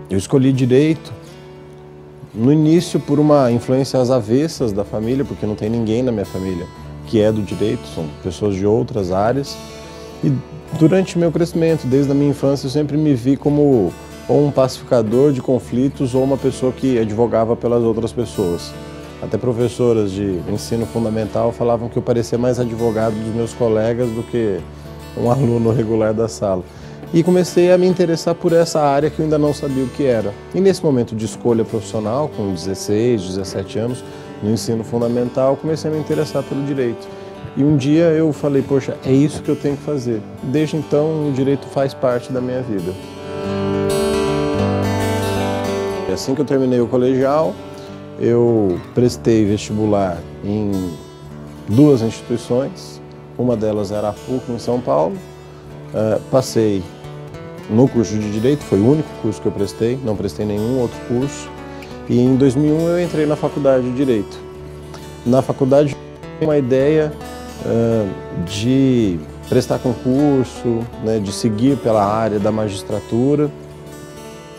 Eu escolhi direito no início por uma influência às avessas da família, porque não tem ninguém na minha família que é do direito, são pessoas de outras áreas. E durante meu crescimento, desde a minha infância, eu sempre me vi como ou um pacificador de conflitos ou uma pessoa que advogava pelas outras pessoas. Até professoras de ensino fundamental falavam que eu parecia mais advogado dos meus colegas do que um aluno regular da sala. E comecei a me interessar por essa área que eu ainda não sabia o que era. E nesse momento de escolha profissional, com 16, 17 anos, no ensino fundamental, comecei a me interessar pelo direito. E um dia eu falei, poxa, é isso que eu tenho que fazer. Desde então, o direito faz parte da minha vida. Assim que eu terminei o colegial, eu prestei vestibular em 2 instituições. Uma delas era a PUC, em São Paulo. Passei no curso de Direito, foi o único curso que eu prestei, não prestei nenhum outro curso. E em 2001 eu entrei na Faculdade de Direito. Na faculdade eu tinha uma ideia de prestar concurso, né, de seguir pela área da magistratura,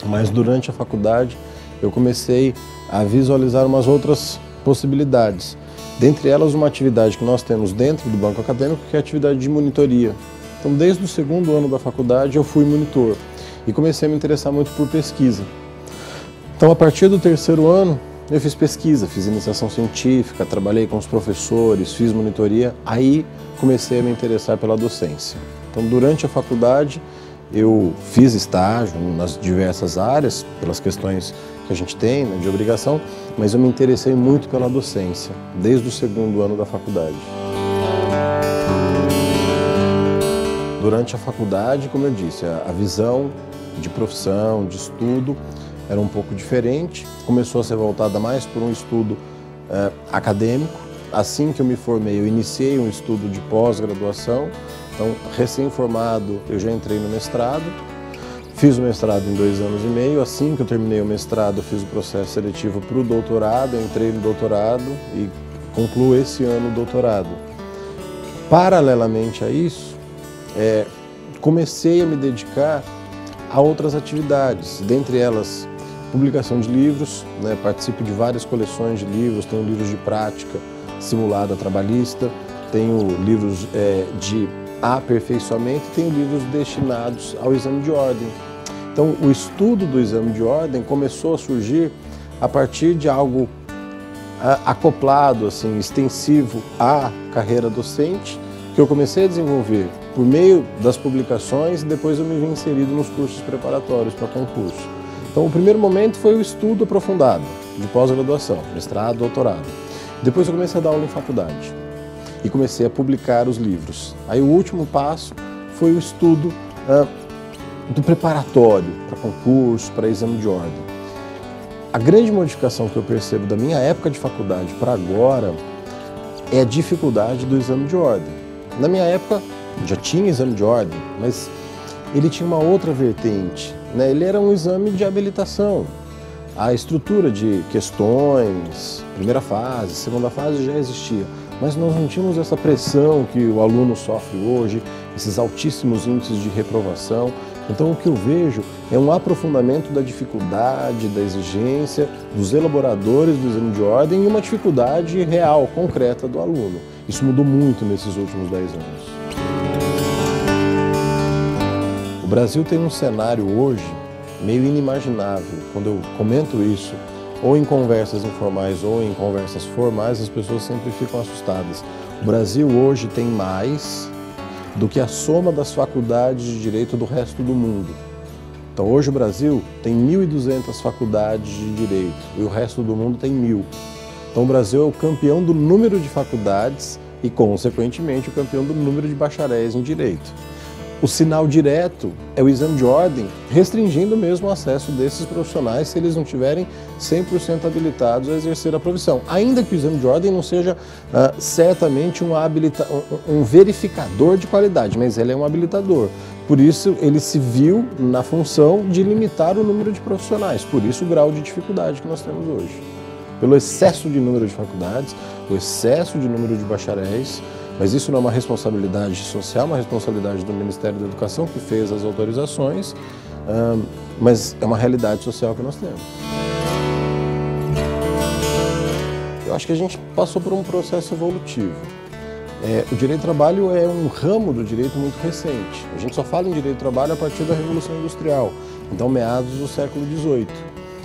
mas durante a faculdade eu comecei a visualizar umas outras possibilidades. Dentre elas, uma atividade que nós temos dentro do banco acadêmico, que é a atividade de monitoria. Então, desde o 2º ano da faculdade, eu fui monitor e comecei a me interessar muito por pesquisa. Então, a partir do 3º ano, eu fiz pesquisa, fiz iniciação científica, trabalhei com os professores, fiz monitoria, aí comecei a me interessar pela docência. Então, durante a faculdade, eu fiz estágio nas diversas áreas, pelas questões que a gente tem, né, de obrigação, mas eu me interessei muito pela docência, desde o 2º ano da faculdade. Durante a faculdade, como eu disse, a visão de profissão, de estudo, era um pouco diferente, começou a ser voltada mais por um estudo acadêmico. Assim que eu me formei, eu iniciei um estudo de pós-graduação, então recém-formado eu já entrei no mestrado, fiz o mestrado em 2 anos e meio, assim que eu terminei o mestrado eu fiz o processo seletivo para o doutorado, eu entrei no doutorado e concluo esse ano o doutorado. Paralelamente a isso, comecei a me dedicar a outras atividades, dentre elas publicação de livros, né, participo de várias coleções de livros, tenho livros de prática simulada trabalhista, tenho livros de aperfeiçoamento e tenho livros destinados ao exame de ordem. Então, o estudo do exame de ordem começou a surgir a partir de algo acoplado, assim, extensivo à carreira docente, que eu comecei a desenvolver por meio das publicações e depois eu me vi inserido nos cursos preparatórios para concurso. Então, o primeiro momento foi o estudo aprofundado, de pós-graduação, mestrado, doutorado. Depois eu comecei a dar aula em faculdade e comecei a publicar os livros. Aí o último passo foi o estudo do preparatório para concurso, para exame de ordem. A grande modificação que eu percebo da minha época de faculdade para agora é a dificuldade do exame de ordem. Na minha época já tinha exame de ordem, mas ele tinha uma outra vertente, né? Ele era um exame de habilitação. A estrutura de questões, primeira fase, segunda fase já existia, mas nós não tínhamos essa pressão que o aluno sofre hoje, esses altíssimos índices de reprovação. Então o que eu vejo é um aprofundamento da dificuldade, da exigência dos elaboradores do exame de ordem e uma dificuldade real, concreta do aluno. Isso mudou muito nesses últimos 10 anos. O Brasil tem um cenário hoje meio inimaginável. Quando eu comento isso, ou em conversas informais ou em conversas formais, as pessoas sempre ficam assustadas. O Brasil hoje tem mais do que a soma das faculdades de direito do resto do mundo. Então hoje o Brasil tem 1.200 faculdades de direito e o resto do mundo tem 1.000. Então o Brasil é o campeão do número de faculdades e, consequentemente, o campeão do número de bacharéis em direito. O sinal direto é o exame de ordem, restringindo mesmo o acesso desses profissionais se eles não tiverem 100% habilitados a exercer a profissão. Ainda que o exame de ordem não seja certamente um verificador de qualidade, mas ele é um habilitador. Por isso, ele se viu na função de limitar o número de profissionais, por isso o grau de dificuldade que nós temos hoje. Pelo excesso de número de faculdades, o excesso de número de bacharéis, mas isso não é uma responsabilidade social, é uma responsabilidade do Ministério da Educação, que fez as autorizações. mas é uma realidade social que nós temos. Eu acho que a gente passou por um processo evolutivo. O direito do trabalho é um ramo do direito muito recente. A gente só fala em direito do trabalho a partir da Revolução Industrial, então meados do século XVIII.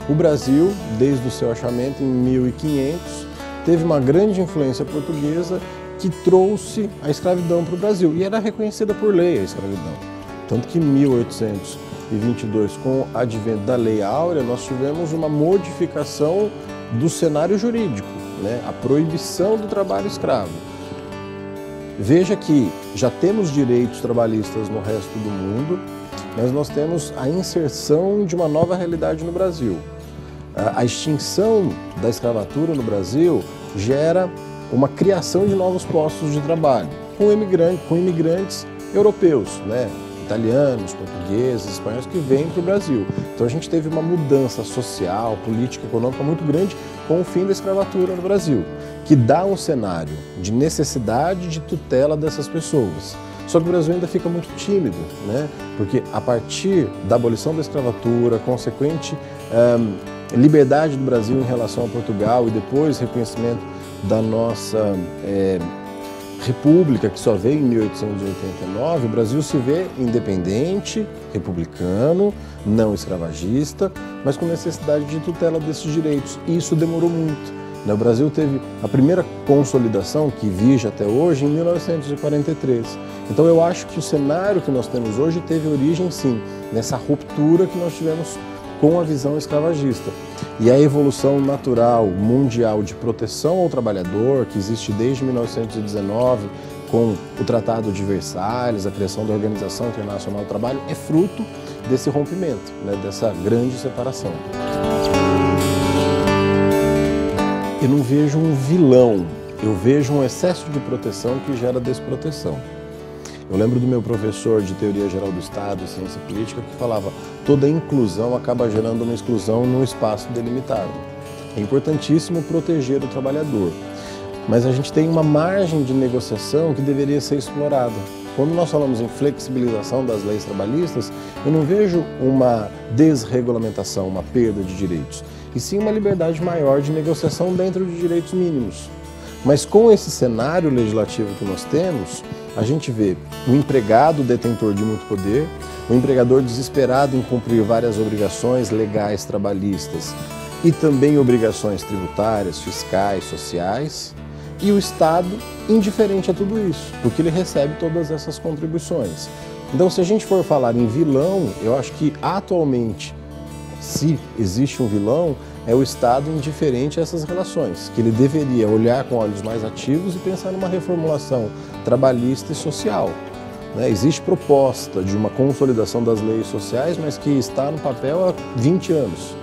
O Brasil, desde o seu achamento em 1500, teve uma grande influência portuguesa que trouxe a escravidão para o Brasil, e era reconhecida por lei a escravidão. Tanto que em 1822, com o advento da Lei Áurea, nós tivemos uma modificação do cenário jurídico, né? A proibição do trabalho escravo. Veja que já temos direitos trabalhistas no resto do mundo, mas nós temos a inserção de uma nova realidade no Brasil. A extinção da escravatura no Brasil gera uma criação de novos postos de trabalho, com imigrantes europeus, né? Italianos, portugueses, espanhóis que vêm para o Brasil. Então a gente teve uma mudança social, política, econômica muito grande com o fim da escravatura no Brasil, que dá um cenário de necessidade de tutela dessas pessoas. Só que o Brasil ainda fica muito tímido, né? Porque a partir da abolição da escravatura, consequente liberdade do Brasil em relação a Portugal e depois reconhecimento da nossa república, que só veio em 1889, o Brasil se vê independente, republicano, não escravagista, mas com necessidade de tutela desses direitos. E isso demorou muito. O Brasil teve a primeira consolidação, que vige até hoje, em 1943. Então eu acho que o cenário que nós temos hoje teve origem, sim, nessa ruptura que nós tivemos com a visão escravagista. E a evolução natural mundial de proteção ao trabalhador, que existe desde 1919, com o Tratado de Versalhes, a criação da Organização Internacional do Trabalho, é fruto desse rompimento, né, dessa grande separação. Eu não vejo um vilão, eu vejo um excesso de proteção que gera desproteção. Eu lembro do meu professor de Teoria Geral do Estado e Ciência Política que falava: toda inclusão acaba gerando uma exclusão num espaço delimitado. É importantíssimo proteger o trabalhador, mas a gente tem uma margem de negociação que deveria ser explorada. Quando nós falamos em flexibilização das leis trabalhistas, eu não vejo uma desregulamentação, uma perda de direitos, e sim uma liberdade maior de negociação dentro de direitos mínimos. Mas com esse cenário legislativo que nós temos, a gente vê o empregado detentor de muito poder, o empregador desesperado em cumprir várias obrigações legais trabalhistas e também obrigações tributárias, fiscais, sociais, e o Estado indiferente a tudo isso, porque ele recebe todas essas contribuições. Então, se a gente for falar em vilão, eu acho que atualmente, se existe um vilão, é o Estado indiferente a essas relações, que ele deveria olhar com olhos mais ativos e pensar numa reformulação trabalhista e social. Existe proposta de uma consolidação das leis sociais, mas que está no papel há 20 anos.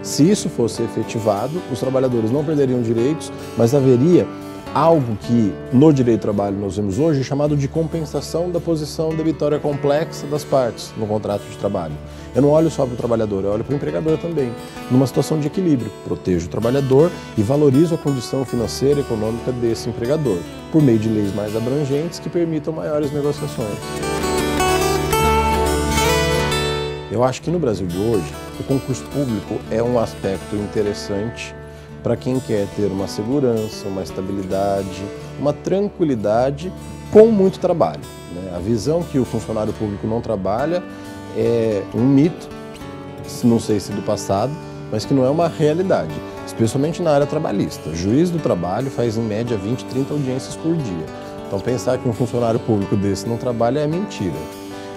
Se isso fosse efetivado, os trabalhadores não perderiam direitos, mas haveria algo que no direito do trabalho nós vemos hoje chamado de compensação da posição debitória complexa das partes no contrato de trabalho. Eu não olho só para o trabalhador, eu olho para o empregador também, numa situação de equilíbrio. Protejo o trabalhador e valorizo a condição financeira e econômica desse empregador, por meio de leis mais abrangentes que permitam maiores negociações. Eu acho que no Brasil de hoje, o concurso público é um aspecto interessante para quem quer ter uma segurança, uma estabilidade, uma tranquilidade com muito trabalho. A visão que o funcionário público não trabalha é um mito, não sei se do passado, mas que não é uma realidade, especialmente na área trabalhista. O juiz do trabalho faz em média 20, 30 audiências por dia. Então pensar que um funcionário público desse não trabalha é mentira.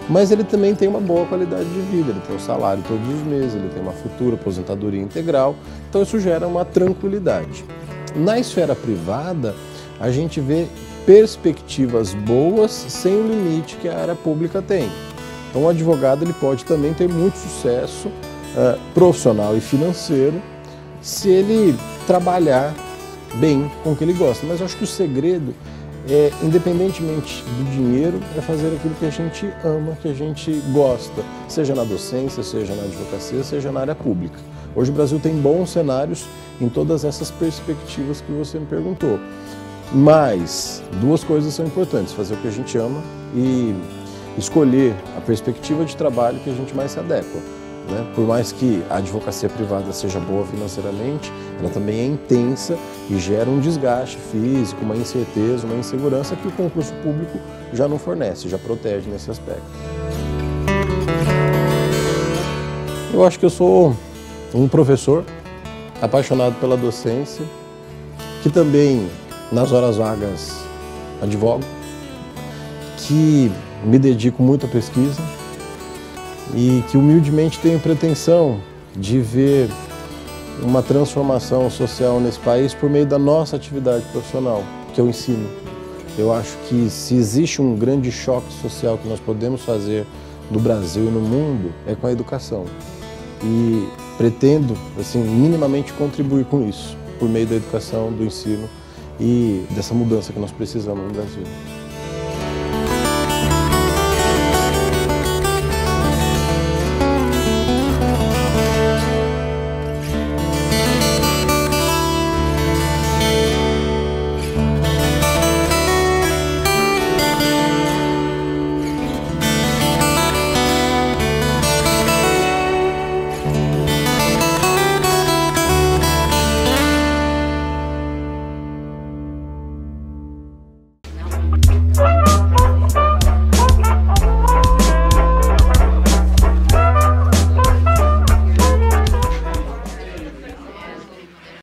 Mas ele também tem uma boa qualidade de vida, ele tem um salário todos os meses, ele tem uma futura aposentadoria integral, então isso gera uma tranquilidade. Na esfera privada, a gente vê perspectivas boas sem o limite que a área pública tem. Então o advogado ele pode também ter muito sucesso profissional e financeiro se ele trabalhar bem com o que ele gosta. Mas eu acho que o segredo independentemente do dinheiro, é fazer aquilo que a gente ama, que a gente gosta, seja na docência, seja na advocacia, seja na área pública. Hoje o Brasil tem bons cenários em todas essas perspectivas que você me perguntou. Mas duas coisas são importantes: fazer o que a gente ama e escolher a perspectiva de trabalho que a gente mais se adequa. né? Por mais que a advocacia privada seja boa financeiramente, ela também é intensa e gera um desgaste físico, uma incerteza, uma insegurança que o concurso público já não fornece, já protege nesse aspecto. Eu acho que eu sou um professor apaixonado pela docência, que também, nas horas vagas, advogo, que me dedico muito à pesquisa e que humildemente tenho pretensão de ver uma transformação social nesse país por meio da nossa atividade profissional, que eu ensino. Eu acho que se existe um grande choque social que nós podemos fazer no Brasil e no mundo, é com a educação. E pretendo, assim, minimamente contribuir com isso, por meio da educação, do ensino e dessa mudança que nós precisamos no Brasil.